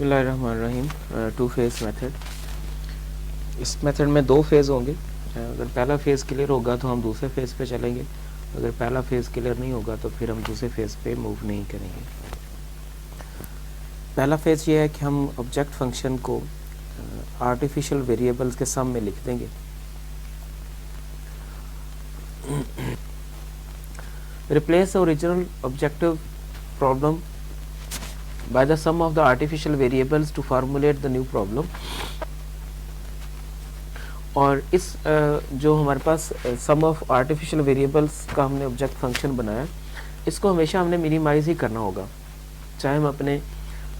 बिस्मिल्लाहिर्रहमानिर्रहीम। Two phase method. इस method में दो फेज़ होंगे। अगर पहला फेज़ क्लियर होगा तो हम दूसरे फेज़ पे चलेंगे, अगर पहला फेज़ क्लियर नहीं होगा तो फिर हम दूसरे फेज़ पे मूव नहीं करेंगे। पहला फेज़ ये है कि हम ऑब्जेक्ट फंक्शन को आर्टिफिशियल वेरिएबल्स के सम में लिख देंगे। Replace the original objective problem by the sum of the artificial variables to formulate the new problem। और इस जो हमारे पास सम ऑफ आर्टिफिशियल वेरिएबल्स का हमने ऑब्जेक्ट फंक्शन बनाया, इसको हमेशा हमने मिनिमाइज ही करना होगा, चाहे हम अपने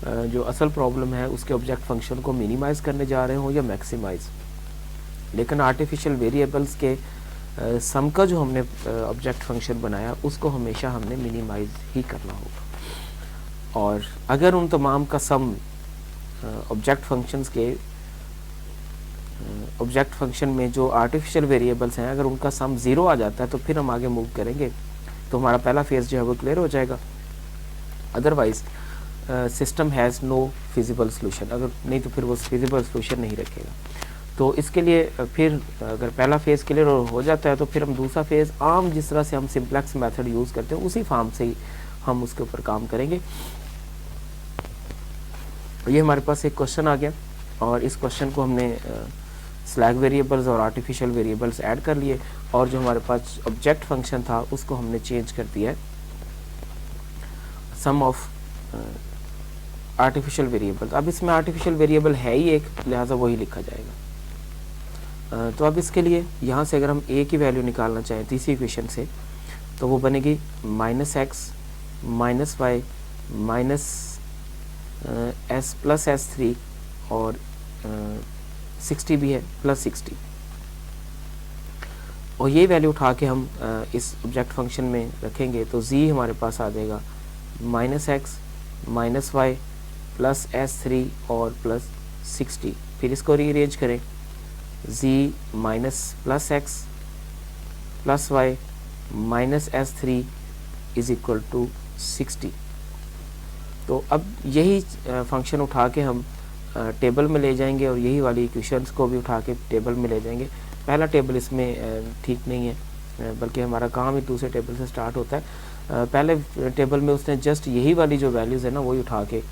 जो असल प्रॉब्लम है उसके ऑब्जेक्ट फंक्शन को मिनिमाइज करने जा रहे हो या मैक्सिमाइज। लेकिन आर्टिफिशियल वेरिएबल्स के सम का जो हमने ऑब्जेक्ट फंक्शन बनाया उसको हमेशा हमने मिनिमाइज ही करना होगा। और अगर उन तमाम का सम ऑब्जेक्ट फंक्शंस के ऑब्जेक्ट फंक्शन में जो आर्टिफिशियल वेरिएबल्स हैं, अगर उनका सम ज़ीरो आ जाता है तो फिर हम आगे मूव करेंगे, तो हमारा पहला फेज़ जो है वो क्लियर हो जाएगा। Otherwise system has no feasible solution, अगर नहीं तो फिर वो फिजिबल सोल्यूशन नहीं रखेगा। तो इसके लिए फिर अगर पहला फेज़ क्लियर हो जाता है तो फिर हम दूसरा फेज़ आम जिस तरह से हम सिंप्लेक्स मेथड यूज़ करते हैं उसी फॉर्म से ही हम उसके ऊपर काम करेंगे। ये हमारे पास एक क्वेश्चन आ गया और इस क्वेश्चन को हमने स्लैग वेरिएबल्स और आर्टिफिशियल वेरिएबल्स ऐड कर लिए, और जो हमारे पास ऑब्जेक्ट फंक्शन था उसको हमने चेंज कर दिया है सम ऑफ आर्टिफिशियल वेरिएबल्स। अब इसमें आर्टिफिशियल वेरिएबल है ही एक, लिहाजा वही लिखा जाएगा। तो अब इसके लिए यहाँ से अगर हम a की वैल्यू निकालना चाहें तीसरी इक्वेशन से, तो वो बनेगी -x - y s plus s3 और 60 भी है प्लस 60, और ये वैल्यू उठा के हम इस ऑब्जेक्ट फंक्शन में रखेंगे तो z हमारे पास आ जाएगा -x - y प्लस s3 और प्लस 60। फिर इसको रीअरेंज करें, z minus plus x plus y minus s3 is equal to 60। तो अब यही फंक्शन उठा के हम टेबल में ले जाएंगे और यही वाली इक्वेशंस को भी उठा के टेबल में ले जाएंगे। पहला टेबल इसमें ठीक नहीं है, बल्कि हमारा काम ही दूसरे टेबल से स्टार्ट होता है। पहले टेबल में उसने जस्ट यही वाली जो वैल्यूज़ है ना वही उठा के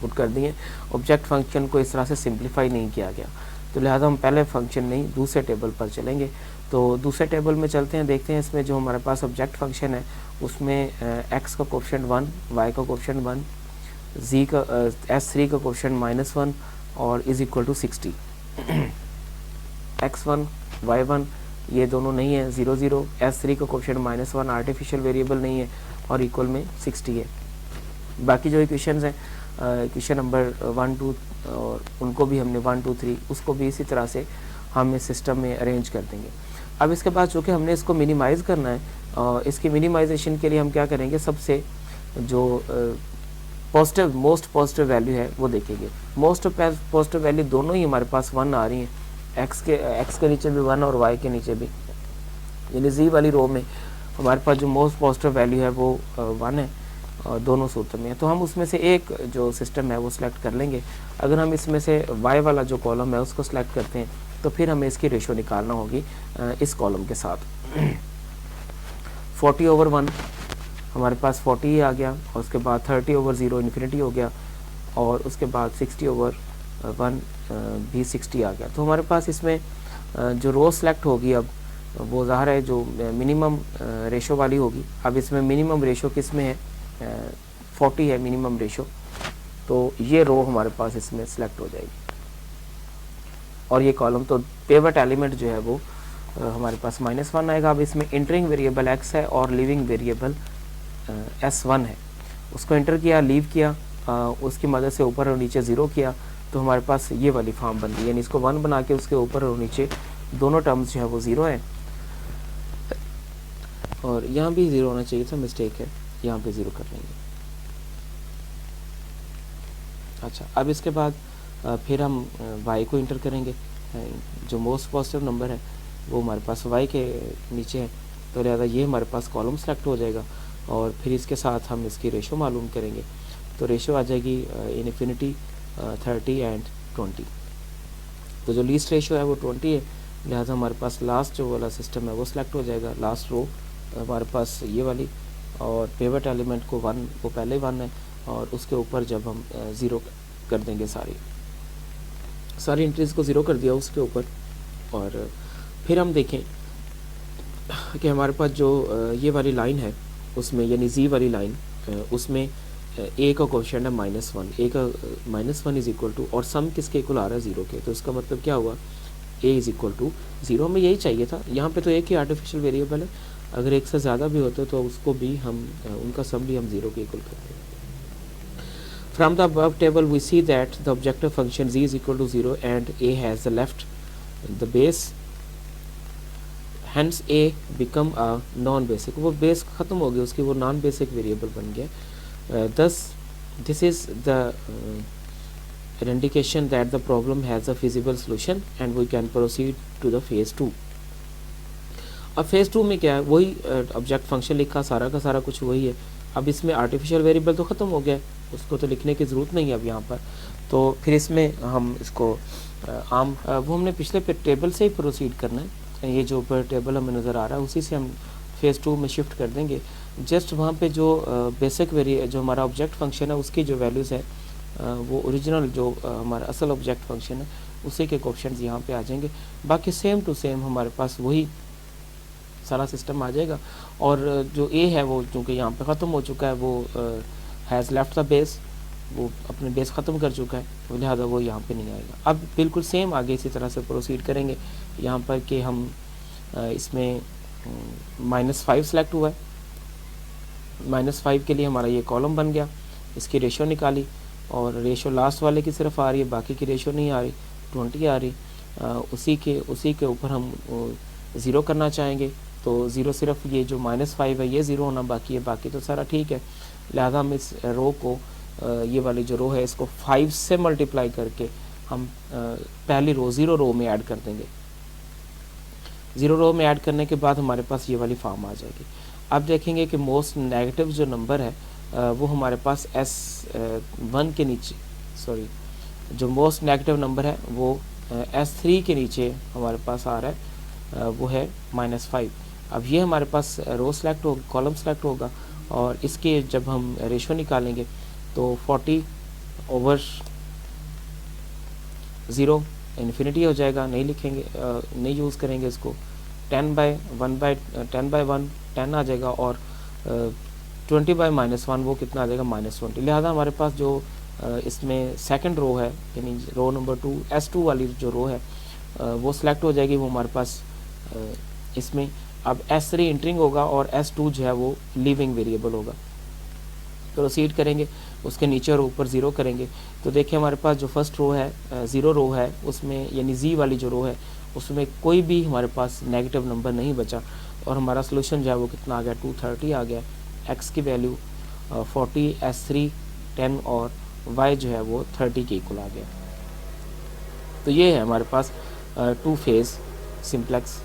पुट कर दी हैं, ऑब्जेक्ट फंक्शन को इस तरह से सिंप्लीफाई नहीं किया गया। तो लिहाजा हम पहले फंक्शन नहीं दूसरे टेबल पर चलेंगे। तो दूसरे टेबल में चलते हैं, देखते हैं इसमें जो हमारे पास ऑब्जेक्ट फंक्शन है उसमें x का कोएफिशिएंट 1, y का कोएफिशिएंट 1, z का s3 का कोएफिशिएंट -1 और is equal to 60। x1 y1 ये दोनों नहीं है, 0 0, s3 का कोएफिशिएंट -1 आर्टिफिशियल वेरिएबल नहीं है और इक्वल में 60 है। बाकी जो इक्वेशंस हैं इक्वेशन नंबर 1 2 और उनको भी हमने 1 2 3 उसको भी इसी तरह से हम इस सिस्टम में अरेंज कर देंगे। अब इसके बाद चूँकि हमने इसको मिनिमाइज़ करना है, इसकी मिनिमाइजेशन के लिए हम क्या करेंगे, सबसे जो पॉजिटिव मोस्ट पॉजिटिव वैल्यू है वो देखेंगे। मोस्ट पॉजिटिव वैल्यू दोनों ही हमारे पास 1 आ रही हैं, x के नीचे भी 1 और y के नीचे भी, यानी z वाली रो में हमारे पास जो मोस्ट पॉजिटिव वैल्यू है वो 1 है और दोनों सूत्र में है। तो हम उसमें से एक जो सिस्टम है वो सिलेक्ट कर लेंगे। अगर हम इसमें से y वाला जो कॉलम है उसको सिलेक्ट करते हैं तो फिर हमें इसकी रेशो निकालना होगी इस कॉलम के साथ। 40/1 हमारे पास 40 आ गया, और उसके बाद 30/0 इन्फिनिटी हो गया, और उसके बाद 60/1 भी 60 आ गया। तो हमारे पास इसमें जो रो सेलेक्ट होगी अब वो ज़ाहिर है जो मिनिमम रेशो वाली होगी। अब इसमें मिनिमम रेशो किस में है, 40 है मिनिमम रेशो, तो ये रो हमारे पास इसमें सेलेक्ट हो जाएगी। और ये कॉलम तो पिवट एलिमेंट जो है वो हमारे पास -1 आएगा। अब इसमें इंटरिंग वेरिएबल x है और लीविंग वेरिएबल s1 है, उसको इंटर किया, लीव किया, उसकी मदद से ऊपर और नीचे 0 किया, तो हमारे पास ये वाली फॉर्म बन गई। यानी इसको 1 बना के उसके ऊपर और नीचे दोनों टर्म्स जो है वो 0 है, और यहाँ भी 0 होना चाहिए था, मिस्टेक है, यहाँ पे 0 कर लेंगे। अच्छा, अब इसके बाद फिर हम y को इंटर करेंगे। जो मोस्ट पॉजिटिव नंबर है वो हमारे पास y के नीचे है, तो लिहाजा ये हमारे पास कॉलम सेलेक्ट हो जाएगा, और फिर इसके साथ हम इसकी रेशो मालूम करेंगे। तो रेशियो आ जाएगी इनफिनिटी 30 एंड 20। तो जो लीस्ट रेशियो है वो 20 है, लिहाजा हमारे पास लास्ट जो वाला सिस्टम है वो सिलेक्ट हो जाएगा। लास्ट रो हमारे पास ये वाली, और पिवट एलिमेंट को 1 वो पहले 1 है, और उसके ऊपर जब हम 0 कर देंगे सारी एंट्रीज को 0 कर दिया उसके ऊपर, और फिर हम देखें कि हमारे पास जो ये वाली लाइन है उसमें, यानी जी वाली लाइन, उसमें ए का कोएफिशिएंट है -1, ए का -1 इज इक्वल टू, और सम किसके इक्वल आ रहा है 0 के, तो इसका मतलब क्या हुआ, ए इज इक्वल टू 0। हमें यही चाहिए था। यहाँ पे तो एक ही आर्टिफिशियल वेरिएबल है, अगर एक से ज़्यादा भी होते तो उसको भी हम उनका सम भी हम 0 के इक्वल करते हैं। From the above table we see that the objective function z is equal to 0 and a has the left the base, hence a become a non basic, वो बेस ख़त्म हो गया उसकी, वो नॉन बेसिक वेरिएबल बन गया। thus this is the indication that the problem has a feasible solution and we can proceed to the phase 2। अब phase 2 में क्या है, वही ऑब्जेक्ट फंक्शन लिखा, सारा का सारा कुछ वही है। अब इसमें आर्टिफिशियल वेरिएबल तो ख़त्म हो गया, उसको तो लिखने की ज़रूरत नहीं है अब यहाँ पर। तो फिर इसमें हम इसको वो हमने पिछले टेबल से ही प्रोसीड करना है। ये जो ऊपर टेबल हमें नज़र आ रहा है उसी से हम फेज़ 2 में शिफ्ट कर देंगे। जस्ट वहाँ पे जो बेसिक जो हमारा ऑब्जेक्ट फंक्शन है उसकी जो वैल्यूज़ है वो ओरिजिनल जो हमारा असल ऑब्जेक्ट फंक्शन है उसी के कोएफिशिएंट्स यहाँ पे आ जाएंगे। बाकी सेम टू सेम हमारे पास वही सारा सिस्टम आ जाएगा। और जो ए है वो चूँकि यहाँ पे ख़त्म हो चुका है, वो हैज़ लेफ्ट द बेस, वो अपने बेस ख़त्म कर चुका है, तो लिहाजा वो यहाँ पे नहीं आएगा। अब बिल्कुल सेम आगे इसी तरह से प्रोसीड करेंगे यहाँ पर कि हम इसमें -5 सेलेक्ट हुआ है, -5 के लिए हमारा ये कॉलम बन गया, इसकी रेशो निकाली, और रेशो लास्ट वाले की सिर्फ आ रही है, बाकी की रेशो नहीं आ रही, 20 आ रही। उसी के ऊपर हम 0 करना चाहेंगे, तो 0 सिर्फ ये जो -5 है ये 0 होना बाकी है, बाकी तो सारा ठीक है। लिहाजा हम इस रो को ये वाली जो रो है इसको 5 से मल्टीप्लाई करके हम पहली रो 0 रो में ऐड कर देंगे। 0 रो में ऐड करने के बाद हमारे पास ये वाली फॉर्म आ जाएगी। अब देखेंगे कि मोस्ट नेगेटिव जो नंबर है वो हमारे पास S1 के नीचे, सॉरी, जो मोस्ट नेगेटिव नंबर है वो S3 के नीचे हमारे पास आ रहा है, वो है -5। अब ये हमारे पास रो सेलेक्ट होगा, कॉलम सेलेक्ट होगा, और इसके जब हम रेशो निकालेंगे तो 40/0 इन्फिनिटी हो जाएगा, नहीं लिखेंगे, नहीं यूज़ करेंगे इसको। 10/1 10 आ जाएगा, और 20/-1 वो कितना आ जाएगा, -20। लिहाजा हमारे पास जो इसमें सेकंड रो है, यानी रो नंबर 2 S2 वाली जो रो है वो सिलेक्ट हो जाएगी, वो हमारे पास इसमें अब S3 इंटरिंग होगा और S2 जो है वो लीविंग वेरिएबल होगा। प्रोसीड करेंगे, उसके नीचे और ऊपर 0 करेंगे, तो देखिए हमारे पास जो फर्स्ट रो है 0 रो है उसमें, यानी जी वाली जो रो है उसमें कोई भी हमारे पास नेगेटिव नंबर नहीं बचा, और हमारा सोल्यूशन जो है वो कितना आ गया, 230 आ गया। एक्स की वैल्यू 40, S3 10 और y जो है वो 30 के इक्वल आ गया। तो ये है हमारे पास 2 फेज़ सिंप्लेक्स